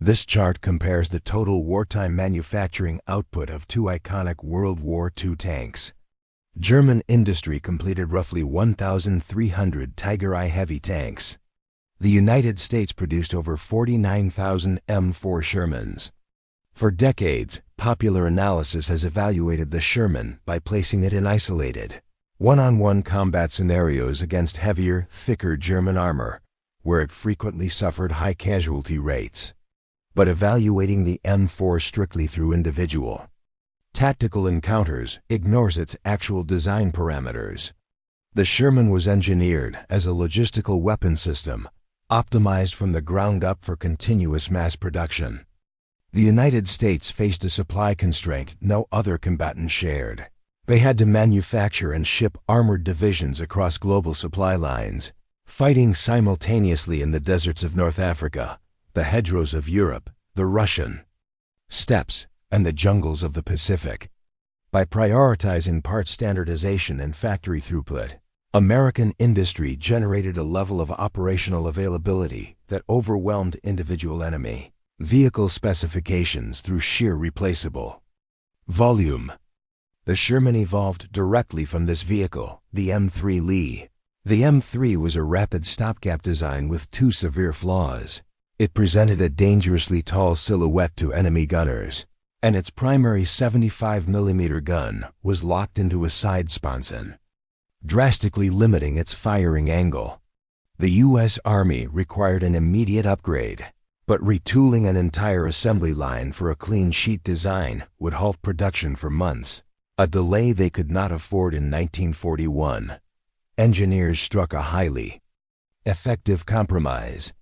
This chart compares the total wartime manufacturing output of two iconic World War II tanks. German industry completed roughly 1,300 Tiger I heavy tanks. The United States produced over 49,000 M4 Shermans. For decades, popular analysis has evaluated the Sherman by placing it in isolated, one-on-one combat scenarios against heavier, thicker German armor, where it frequently suffered high casualty rates. But evaluating the M4 strictly through individual tactical encounters ignores its actual design parameters. The Sherman was engineered as a logistical weapon system, optimized from the ground up for continuous mass production. The United States faced a supply constraint no other combatant shared. They had to manufacture and ship armored divisions across global supply lines, fighting simultaneously in the deserts of North Africa, the hedgerows of Europe, the Russian steppes, and the jungles of the Pacific. By prioritizing part standardization and factory throughput, American industry generated a level of operational availability that overwhelmed individual enemy vehicle specifications through sheer replaceable volume. The Sherman evolved directly from this vehicle, the M3 Lee. The M3 was a rapid stopgap design with two severe flaws. It presented a dangerously tall silhouette to enemy gunners, and its primary 75mm gun was locked into a side sponson, drastically limiting its firing angle. The U.S. Army required an immediate upgrade, but retooling an entire assembly line for a clean sheet design would halt production for months, a delay they could not afford in 1941. Engineers struck a highly effective compromise.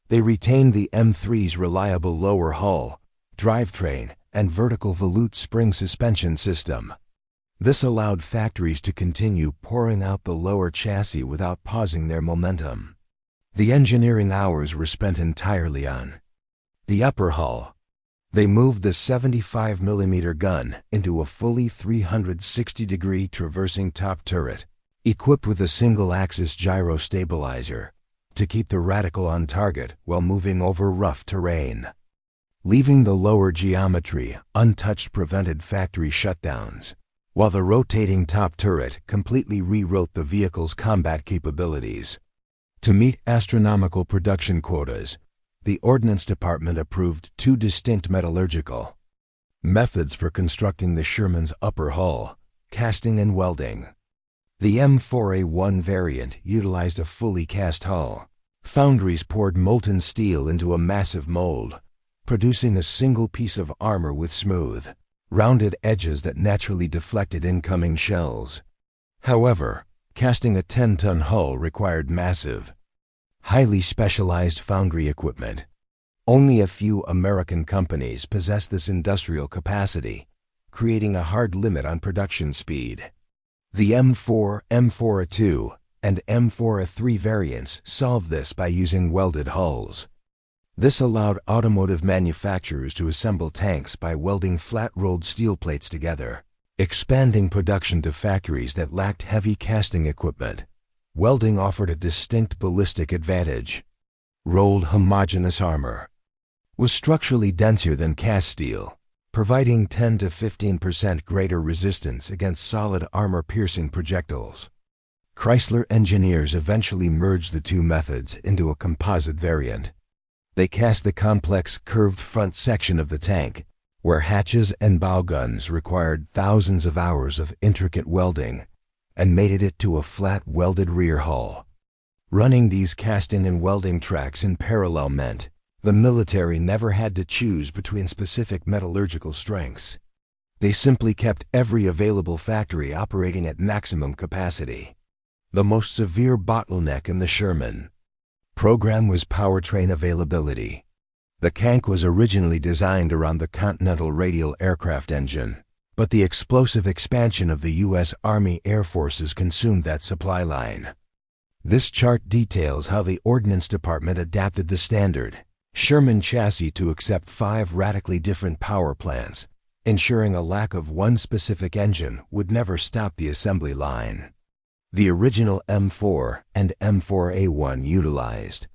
They retained the M3's reliable lower hull, drivetrain, and vertical volute spring suspension system. This allowed factories to continue pouring out the lower chassis without pausing their momentum. The engineering hours were spent entirely on the upper hull. They moved the 75mm gun into a fully 360-degree traversing top turret, equipped with a single-axis gyro stabilizer to keep the reticle on target while moving over rough terrain. Leaving the lower geometry untouched prevented factory shutdowns, while the rotating top turret completely rewrote the vehicle's combat capabilities. To meet astronomical production quotas, the Ordnance Department approved two distinct metallurgical methods for constructing the Sherman's upper hull: casting and welding. The M4A1 variant utilized a fully cast hull. Foundries poured molten steel into a massive mold, producing a single piece of armor with smooth, rounded edges that naturally deflected incoming shells. However, casting a 10-ton hull required massive, highly specialized foundry equipment. Only a few American companies possess this industrial capacity, creating a hard limit on production speed. The M4, M4A2, and M4A3 variants solved this by using welded hulls. This allowed automotive manufacturers to assemble tanks by welding flat-rolled steel plates together, expanding production to factories that lacked heavy casting equipment. Welding offered a distinct ballistic advantage. Rolled homogeneous armor was structurally denser than cast steel, providing 10 to 15% greater resistance against solid armor-piercing projectiles. Chrysler engineers eventually merged the two methods into a composite variant. They cast the complex curved front section of the tank, where hatches and bow guns required thousands of hours of intricate welding, and mated it to a flat welded rear hull. Running these casting and welding tracks in parallel meant the military never had to choose between specific metallurgical strengths. They simply kept every available factory operating at maximum capacity. The most severe bottleneck in the Sherman program was powertrain availability. The tank was originally designed around the Continental Radial aircraft engine, but the explosive expansion of the U.S. Army Air Forces consumed that supply line. This chart details how the Ordnance Department adapted the standard Sherman chassis to accept 5 radically different power plants, ensuring a lack of one specific engine would never stop the assembly line. The original M4 and M4A1 utilized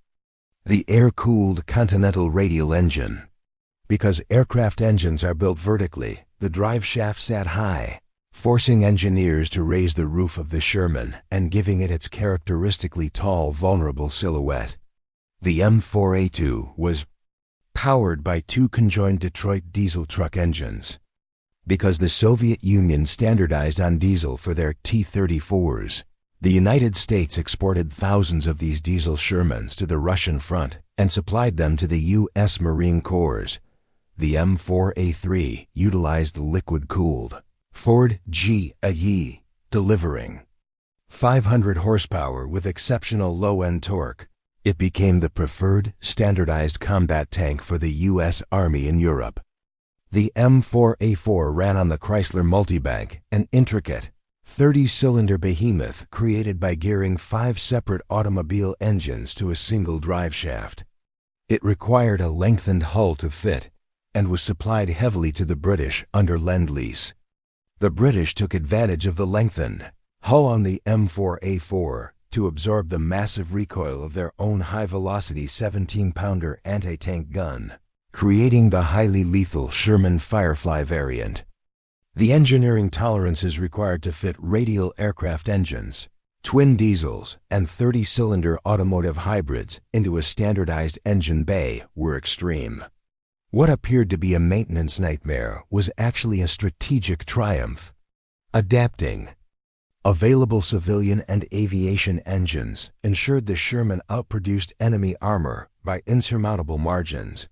The air-cooled Continental radial engine. Because aircraft engines are built vertically, the drive shaft sat high, forcing engineers to raise the roof of the Sherman and giving it its characteristically tall, vulnerable silhouette. The M4A2 was powered by two conjoined Detroit diesel truck engines. Because the Soviet Union standardized on diesel for their T-34s, the United States exported thousands of these diesel Shermans to the Russian front and supplied them to the U.S. Marine Corps. The M4A3 utilized liquid-cooled Ford GE, delivering 500 horsepower with exceptional low-end torque. It became the preferred, standardized combat tank for the U.S. Army in Europe. The M4A4 ran on the Chrysler Multibank, an intricate 30-cylinder behemoth created by gearing 5 separate automobile engines to a single drive shaft. It required a lengthened hull to fit and was supplied heavily to the British under Lend-Lease. The British took advantage of the lengthened hull on the M4A4 to absorb the massive recoil of their own high-velocity 17-pounder anti-tank gun, creating the highly lethal Sherman Firefly variant. The engineering tolerances required to fit radial aircraft engines, twin diesels, and 30-cylinder automotive hybrids into a standardized engine bay were extreme. What appeared to be a maintenance nightmare was actually a strategic triumph. Adapting available civilian and aviation engines ensured the Sherman outproduced enemy armor by insurmountable margins.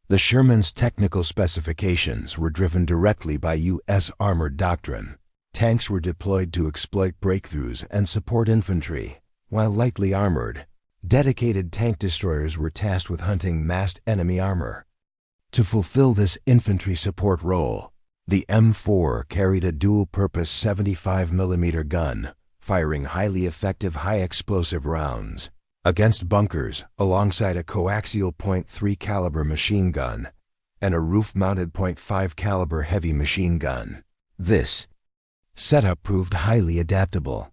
The Sherman's technical specifications were driven directly by U.S. armored doctrine. Tanks were deployed to exploit breakthroughs and support infantry, while lightly armored, dedicated tank destroyers were tasked with hunting massed enemy armor. To fulfill this infantry support role, the M4 carried a dual-purpose 75mm gun, firing highly effective high-explosive rounds against bunkers alongside a coaxial .3 caliber machine gun and a roof-mounted .5 caliber heavy machine gun. This setup proved highly adaptable.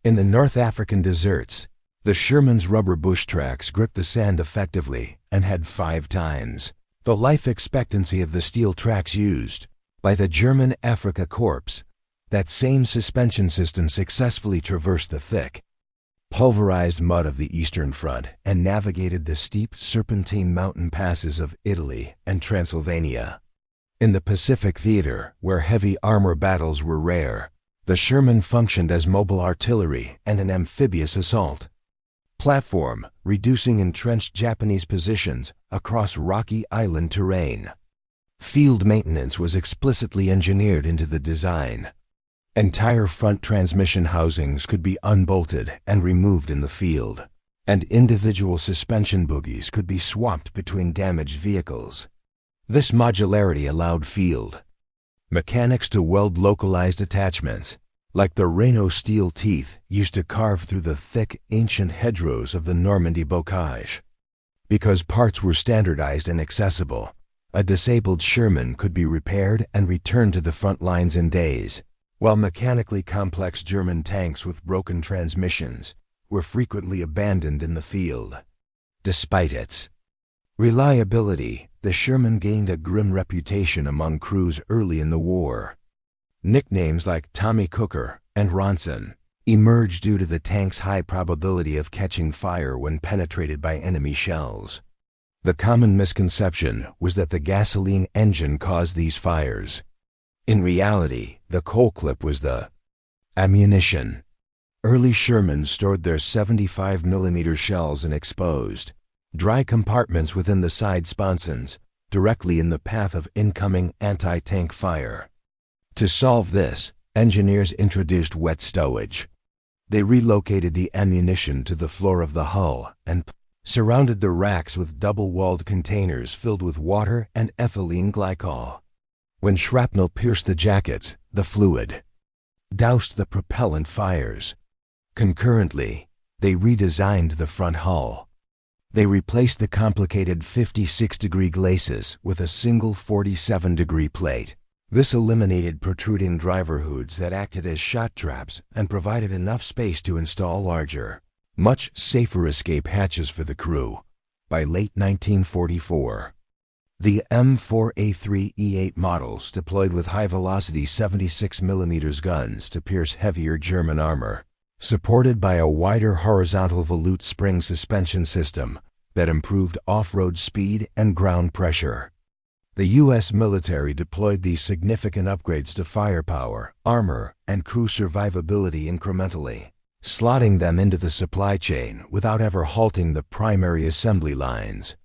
In the North African deserts, the Sherman's rubber bush tracks gripped the sand effectively and had 5 times the life expectancy of the steel tracks used by the German Afrika Korps. That same suspension system successfully traversed the thick, pulverized mud of the Eastern Front and navigated the steep serpentine mountain passes of Italy and Transylvania. In the Pacific Theater, where heavy armor battles were rare, the Sherman functioned as mobile artillery and an amphibious assault platform, reducing entrenched Japanese positions across rocky island terrain. Field maintenance was explicitly engineered into the design. Entire front transmission housings could be unbolted and removed in the field, and individual suspension bogies could be swapped between damaged vehicles. This modularity allowed field mechanics to weld localized attachments, like the Reno steel teeth used to carve through the thick, ancient hedgerows of the Normandy bocage. Because parts were standardized and accessible, a disabled Sherman could be repaired and returned to the front lines in days, while mechanically complex German tanks with broken transmissions were frequently abandoned in the field. Despite its reliability, the Sherman gained a grim reputation among crews early in the war. Nicknames like Tommy Cooker and Ronson emerged due to the tank's high probability of catching fire when penetrated by enemy shells. The common misconception was that the gasoline engine caused these fires. In reality, the coal clip was the ammunition. Early Shermans stored their 75mm shells in exposed, dry compartments within the side sponsons, directly in the path of incoming anti-tank fire. To solve this, engineers introduced wet stowage. They relocated the ammunition to the floor of the hull and surrounded the racks with double-walled containers filled with water and ethylene glycol. When shrapnel pierced the jackets, the fluid doused the propellant fires. Concurrently, they redesigned the front hull. They replaced the complicated 56-degree glacis with a single 47-degree plate. This eliminated protruding driver hoods that acted as shot traps and provided enough space to install larger, much safer escape hatches for the crew. by late 1944. The M4A3E8 models deployed with high-velocity 76mm guns to pierce heavier German armor, supported by a wider horizontal volute spring suspension system that improved off-road speed and ground pressure. The U.S. military deployed these significant upgrades to firepower, armor, and crew survivability incrementally, slotting them into the supply chain without ever halting the primary assembly lines.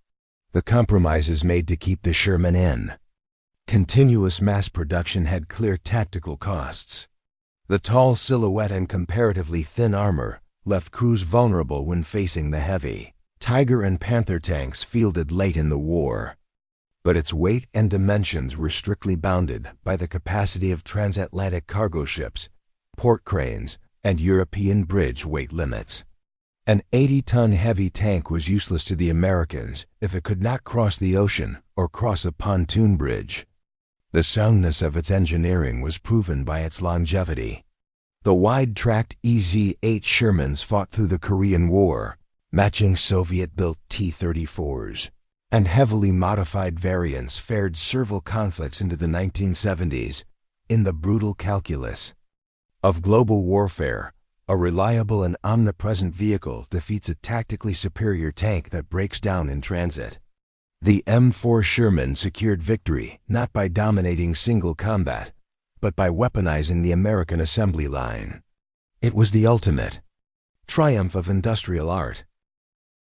The compromises made to keep the Sherman in. Continuous mass production had clear tactical costs. The tall silhouette and comparatively thin armor left crews vulnerable when facing the heavy Tiger and Panther tanks fielded late in the war. But its weight and dimensions were strictly bounded by the capacity of transatlantic cargo ships, port cranes, and European bridge weight limits. An 80-ton heavy tank was useless to the Americans if it could not cross the ocean or cross a pontoon bridge. The soundness of its engineering was proven by its longevity. The wide-tracked EZ-8 Shermans fought through the Korean War, matching Soviet-built T-34s, and heavily modified variants fared several conflicts into the 1970s in the brutal calculus of global warfare. A reliable and omnipresent vehicle defeats a tactically superior tank that breaks down in transit. The M4 Sherman secured victory not by dominating single combat, but by weaponizing the American assembly line. It was the ultimate triumph of industrial art.